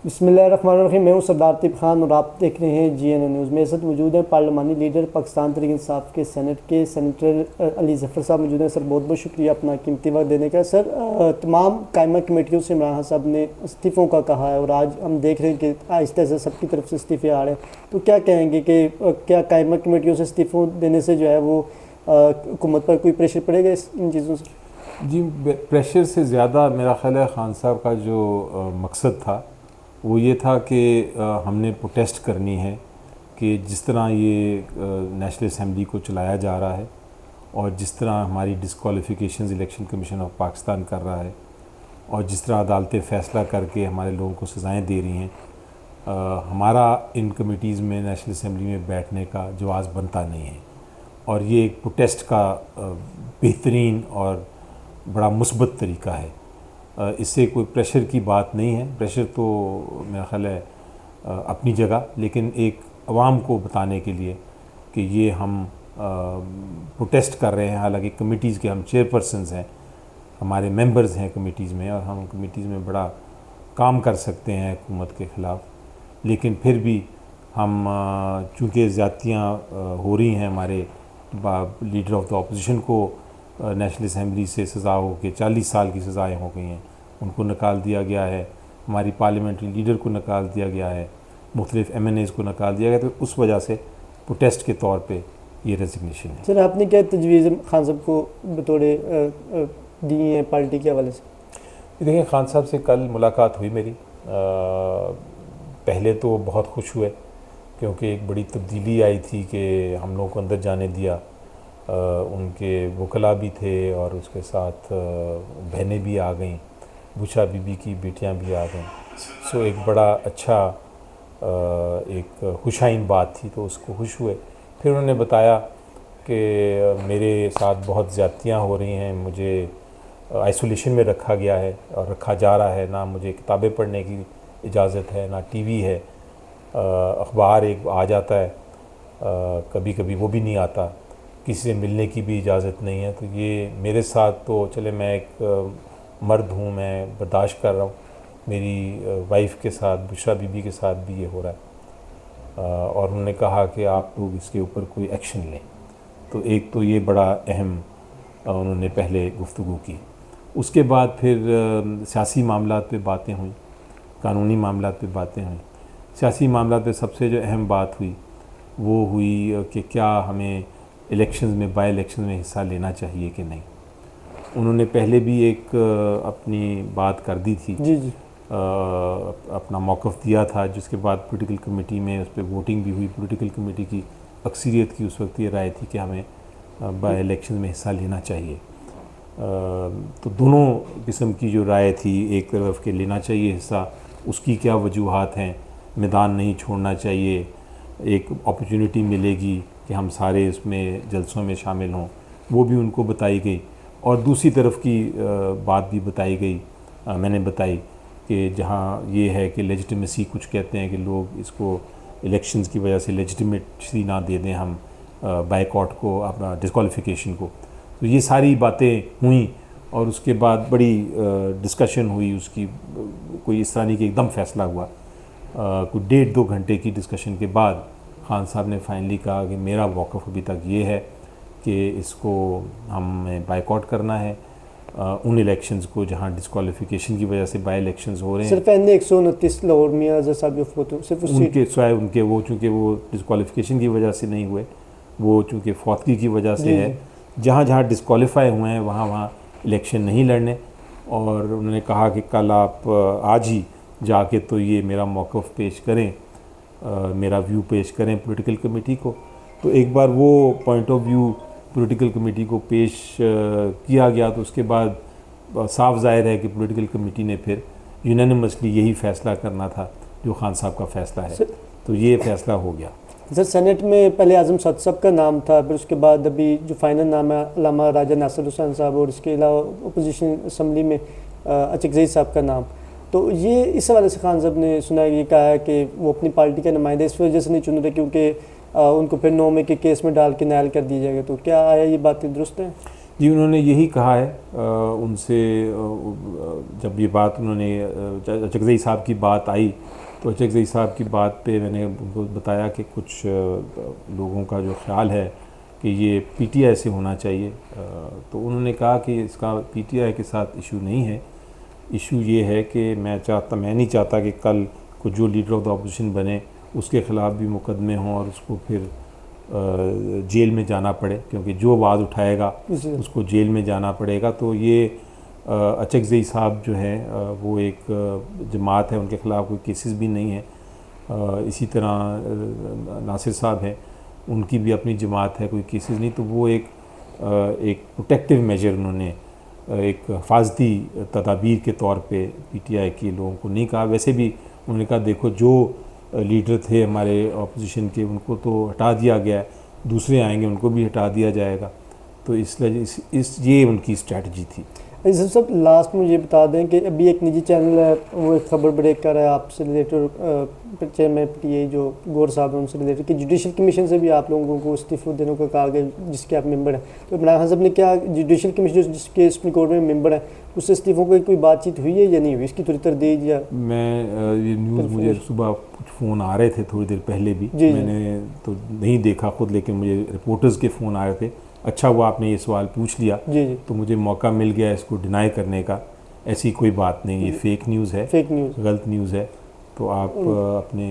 بسم اللہ الرحمن الرحیم۔ میں ہوں سردار طیب خان اور آپ دیکھ رہے ہیں جی این این نیوز۔ میرے ساتھ موجود ہیں پارلیمانی لیڈر پاکستان تحریک انصاف کے سینٹ کے سینیٹر علی ظفر صاحب موجود ہیں۔ سر بہت بہت شکریہ اپنا قیمتی وقت دینے کا۔ سر تمام قائمہ کمیٹیوں سے عمران خان صاحب نے استعفوں کا کہا ہے اور آج ہم دیکھ رہے ہیں کہ آہستہ سے سب کی طرف سے استعفے آ رہے ہیں، تو کیا کہیں گے کہ کیا قائمہ کمیٹیوں سے استعفوں دینے سے جو ہے وہ حکومت پر کوئی پریشر پڑے گا ان چیزوں سے؟ جی، پریشر سے زیادہ میرا خیال ہے خان صاحب کا جو مقصد تھا وہ یہ تھا کہ ہم نے پروٹیسٹ کرنی ہے کہ جس طرح یہ نیشنل اسمبلی کو چلایا جا رہا ہے اور جس طرح ہماری ڈسکوالیفیکیشنز الیکشن کمیشن آف پاکستان کر رہا ہے اور جس طرح عدالتیں فیصلہ کر کے ہمارے لوگوں کو سزائیں دے رہی ہیں، ہمارا ان کمیٹیز میں نیشنل اسمبلی میں بیٹھنے کا جواز بنتا نہیں ہے، اور یہ ایک پروٹیسٹ کا بہترین اور بڑا مثبت طریقہ ہے۔ اس سے کوئی پریشر کی بات نہیں ہے، پریشر تو میرا خیال ہے اپنی جگہ، لیکن ایک عوام کو بتانے کے لیے کہ یہ ہم پروٹیسٹ کر رہے ہیں، حالانکہ کمیٹیز کے ہم چیئرپرسنز ہیں، ہمارے ممبرز ہیں کمیٹیز میں، اور ہم کمیٹیز میں بڑا کام کر سکتے ہیں حکومت کے خلاف، لیکن پھر بھی ہم چونکہ زیادتیاں ہو رہی ہیں، ہمارے لیڈر آف دا اپوزیشن کو نیشنل اسمبلی سے سزا ہو کے 40 سال کی سزائیں ہو گئی ہیں، ان کو نکال دیا گیا ہے، ہماری پارلیمنٹری لیڈر کو نکال دیا گیا ہے، مختلف ایم این ایز کو نکال دیا گیا، تو اس وجہ سے پروٹیسٹ کے طور پہ یہ ریزگنیشن ہے۔ سر آپ نے کیا تجویز خان صاحب کو بطور دی ہیں پارٹی کے حوالے سے؟ دیکھیں، خان صاحب سے کل ملاقات ہوئی میری، پہلے تو بہت خوش ہوئے کیونکہ ایک بڑی تبدیلی آئی تھی کہ ہم لوگوں کو اندر جانے دیا، ان کے وکلاء بھی تھے اور اس کے ساتھ بہنیں بھی آ گئیں، بوچھا بی بی کی بیٹیاں بھی آ گئیں، سو ایک بڑا اچھا ایک خوشائن بات تھی، تو اس کو خوش ہوئے۔ پھر انہوں نے بتایا کہ میرے ساتھ بہت زیادتیاں ہو رہی ہیں، مجھے آئسولیشن میں رکھا گیا ہے اور رکھا جا رہا ہے، نہ مجھے کتابیں پڑھنے کی اجازت ہے، نہ ٹی وی ہے، اخبار ایک آ جاتا ہے، کبھی کبھی وہ بھی نہیں آتا، کسی سے ملنے کی بھی اجازت نہیں ہے، تو یہ میرے ساتھ تو چلے میں ایک مرد ہوں، میں برداشت کر رہا ہوں، میری وائف کے ساتھ بشرا بی بی کے ساتھ بھی یہ ہو رہا ہے، اور انہوں نے کہا کہ آپ لوگ اس کے اوپر کوئی ایکشن لیں۔ تو ایک تو یہ بڑا اہم انہوں نے پہلے گفتگو کی، اس کے بعد پھر سیاسی معاملات پہ باتیں ہوئیں، قانونی معاملات پہ باتیں ہوئیں۔ سیاسی معاملات پہ سب سے جو اہم بات ہوئی وہ ہوئی کہ کیا ہمیں الیکشنز میں، بائی الیکشنز میں حصہ لینا چاہیے کہ نہیں۔ انہوں نے پہلے بھی ایک اپنی بات کر دی تھی، جی اپنا موقف دیا تھا، جس کے بعد پولیٹیکل کمیٹی میں اس پہ ووٹنگ بھی ہوئی۔ پولیٹیکل کمیٹی کی اکثریت کی اس وقت یہ رائے تھی کہ ہمیں بائی الیکشن میں حصہ لینا چاہیے۔ تو دونوں قسم کی جو رائے تھی، ایک طرف کہ لینا چاہیے حصہ، اس کی کیا وجوہات ہیں، میدان نہیں چھوڑنا چاہیے، ایک اپرچونٹی ملے گی کہ ہم سارے اس میں جلسوں میں شامل ہوں، وہ بھی ان کو بتائی گئی، اور دوسری طرف کی بات بھی بتائی گئی، میں نے بتائی کہ جہاں یہ ہے کہ لیجیٹیمیسی، کچھ کہتے ہیں کہ لوگ اس کو الیکشنز کی وجہ سے لیجیٹیمیسی نہ دے دیں ہم بائیکاٹ کو، اپنا ڈسکوالیفیکیشن کو۔ تو یہ ساری باتیں ہوئیں، اور اس کے بعد بڑی ڈسکشن ہوئی، اس کی کوئی اس طرح نہیں کہ ایک دم فیصلہ ہوا، کوئی 1.5-2 گھنٹے کی ڈسکشن کے بعد خان صاحب نے فائنلی کہا کہ میرا موقف ابھی تک یہ ہے کہ اس کو ہمیں بائیکاٹ کرنا ہے، ان الیکشنز کو جہاں ڈسکوالیفیکیشن کی وجہ سے بائی الیکشنز ہو رہے ہیں۔ صرف 129 لاہور میاں اظہر صاحب جو فوت ہوئے، صرف ان کے سوائے ان کے وہ چونکہ وہ ڈسکوالیفیکیشن کی وجہ سے نہیں ہوئے، وہ چونکہ فوتگی کی وجہ سے ہے، جہاں جہاں ڈسکوالیفائی ہوئے ہیں وہاں وہاں الیکشن نہیں لڑنے۔ اور انہوں نے کہا کہ کل آپ آج ہی جا کے تو یہ میرا موقف پیش کریں، میرا ویو پیش کریں پولیٹیکل کمیٹی کو۔ تو ایک بار وہ point of view political committee کو پیش کیا گیا، تو اس کے بعد صاف ظاہر ہے کہ پولیٹیکل کمیٹی نے پھر یونینیمسلی یہی فیصلہ کرنا تھا جو خان صاحب کا فیصلہ ہے، تو یہ فیصلہ ہو گیا۔ سر سینٹ میں پہلے اعظم سعد صاحب کا نام تھا، پھر اس کے بعد ابھی جو فائنل نام ہے علامہ راجہ ناصر حسین صاحب، اور اس کے علاوہ اپوزیشن اسمبلی میں اچکزئی صاحب کا نام۔ تو یہ اس حوالے سے خان صاحب نے سنا، یہ کہا ہے کہ وہ اپنی پارٹی کے نمائندے اس وجہ سے نہیں چن رہے کیونکہ ان کو پھر 9 میں کے کیس میں ڈال کے نائل کر دی جائے گا، تو کیا آیا یہ باتیں درست ہیں؟ جی انہوں نے یہی کہا ہے ان سے جب یہ بات انہوں نے اچکزئی صاحب کی بات آئی تو اچکزئی صاحب کی بات پہ میں نے ان کو بتایا کہ کچھ لوگوں کا جو خیال ہے کہ یہ پی ٹی آئی سے ہونا چاہیے، تو انہوں نے کہا کہ اس کا پی ٹی آئی کے ساتھ ایشو نہیں ہے، ایشو یہ ہے کہ میں نہیں چاہتا کہ کل کو جو لیڈر آف دا اپوزیشن بنے اس کے خلاف بھی مقدمے ہوں اور اس کو پھر جیل میں جانا پڑے، کیونکہ جو آواز اٹھائے گا اس کو جیل میں جانا پڑے گا۔ تو یہ اچکزئی صاحب جو ہے وہ ایک جماعت ہے، ان کے خلاف کوئی کیسز بھی نہیں ہے، اسی طرح ناصر صاحب ہیں، ان کی بھی اپنی جماعت ہے، کوئی کیسز نہیں، تو وہ ایک پروٹیکٹیو میجر انہوں نے ایک حفاظتی تدابیر کے طور پہ پی ٹی آئی کے لوگوں کو نہیں کہا۔ ویسے بھی انہوں نے کہا دیکھو جو لیڈر تھے ہمارے اپوزیشن کے ان کو تو ہٹا دیا گیا ہے، دوسرے آئیں گے ان کو بھی ہٹا دیا جائے گا، تو یہ ان کی اسٹریٹجی تھی۔ سب لاسٹ میں یہ بتا دیں کہ ابھی ایک نجی چینل ہے وہ ایک خبر بریک کر رہا ہے آپ سے related, chairman P T I جو گور صاحب ہیں ان سے ریلیٹڈ کہ جوڈیشل کمیشن سے بھی آپ لوگوں کو استعفی دینے کو کہا گیا جس کے آپ ممبر ہیں، تو عمران خان صاحب نے کیا جوڈیشل کمیشن جس کے سپریم کورٹ میں ممبر ہیں اس سے استعفوں کی کوئی بات چیت ہوئی ہے یا نہیں ہوئی، اس کی تھوڑی تردید یا میں یہ نیوز مجھے صبح کچھ فون آ رہے تھے تھوڑی دیر پہلے بھی، میں نے تو نہیں دیکھا خود، لیکن مجھے رپورٹرز کے فون آ رہے تھے۔ اچھا ہوا آپ نے یہ سوال پوچھ لیا تو مجھے موقع مل گیا اس کو ڈینائی کرنے کا، ایسی کوئی بات نہیں، یہ فیک نیوز ہے، غلط نیوز ہے۔ تو آپ اپنے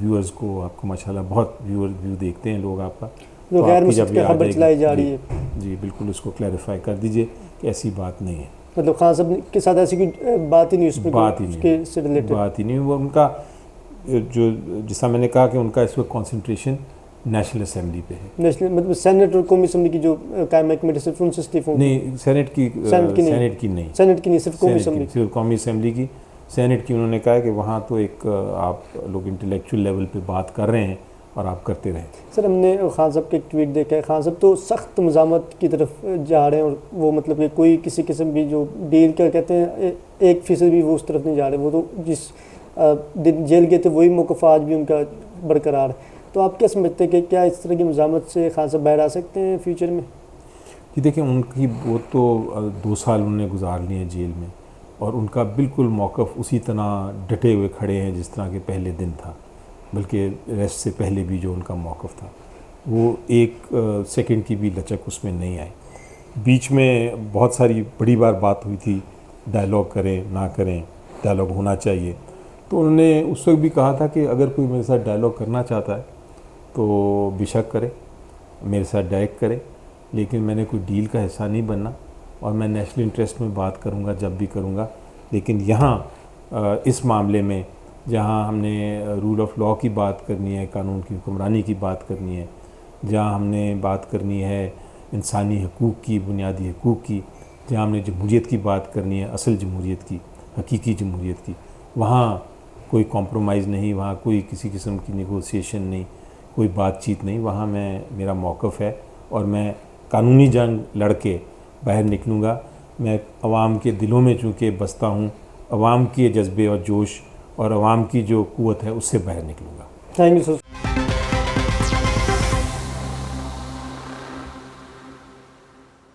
ویورز کو، آپ کو ماشاءاللہ بہت ویو دیکھتے ہیں لوگ آپ کا، تو آپ کی جب یہ خبر چلائی جا رہی ہے جی بالکل اس کو کلیریفائی کر دیجئے کہ ایسی بات نہیں ہے، مطلب خان صاحب کے ساتھ ایسی کوئی بات ہی نہیں، اس میں بات ہی نہیں، وہ ان کا جو جیسا میں نے کہا کہ ان کا اس وقت کانسنٹریشن نیشنل اسمبلی پہ ہے، نیشنل مطلب سینٹ اور قومی اسمبلی کی جو قائمہ کمیٹی صرف ان سے استعفوں نہیں، سینٹ کی نہیں، صرف قومی اسمبلی، صرف قومی اسمبلی کی، سینٹ کی انہوں نے کہا کہ وہاں تو ایک آپ لوگ انٹلیکچوئل لیول پہ بات کر رہے ہیں اور آپ کرتے رہیں۔ سر ہم نے خان صاحب کا ایک ٹویٹ دیکھا ہے، خان صاحب تو سخت مزاحمت کی طرف جا رہے ہیں اور وہ مطلب کہ کوئی کسی قسم بھی جو ڈیل کیا کہتے ہیں 1% بھی وہ اس طرف نہیں جا رہے، وہ تو جس دن جیل گئے تھے وہی موقف آج بھی ان کا برقرار ہے، تو آپ کیا سمجھتے ہیں کہ کیا اس طرح کی مزاحمت سے خان صاحب باہر آ سکتے ہیں فیوچر میں؟ جی دیکھیں ان کی وہ تو 2 سال انہوں نے گزار لیے ہیں جیل میں، اور ان کا بالکل موقف اسی طرح ڈٹے ہوئے کھڑے ہیں جس طرح کے پہلے دن تھا، بلکہ ریسٹ سے پہلے بھی جو ان کا موقف تھا وہ 1 سیکنڈ کی بھی لچک اس میں نہیں آئی۔ بیچ میں بہت ساری بڑی بار بات ہوئی تھی ڈائلاگ کریں نہ کریں، ڈائلاگ ہونا چاہیے، تو انہوں نے اس وقت بھی کہا تھا کہ اگر کوئی میرے ساتھ ڈائلاگ کرنا چاہتا ہے تو بے شک کرے، میرے ساتھ ڈائریکٹ کرے، لیکن میں نے کوئی ڈیل کا حصہ نہیں بننا، اور میں نیشنل انٹرسٹ میں بات کروں گا جب بھی کروں گا، لیکن یہاں اس معاملے میں جہاں ہم نے رول آف لاء کی بات کرنی ہے، قانون کی حکمرانی کی بات کرنی ہے، جہاں ہم نے بات کرنی ہے انسانی حقوق کی، بنیادی حقوق کی، جہاں ہم نے جمہوریت کی بات کرنی ہے، اصل جمہوریت کی، حقیقی جمہوریت کی، وہاں کوئی کمپرومائز نہیں، وہاں کوئی کسی قسم کی نیگوسیشن نہیں، کوئی بات چیت نہیں، وہاں میرا موقف ہے اور میں قانونی جنگ لڑ کے باہر نکلوں گا۔ میں عوام کے دلوں میں چونکہ بستا ہوں، عوام کے جذبے اور جوش اور عوام کی جو قوت ہے اس سے باہر نکلوں گا۔ Thank you sir.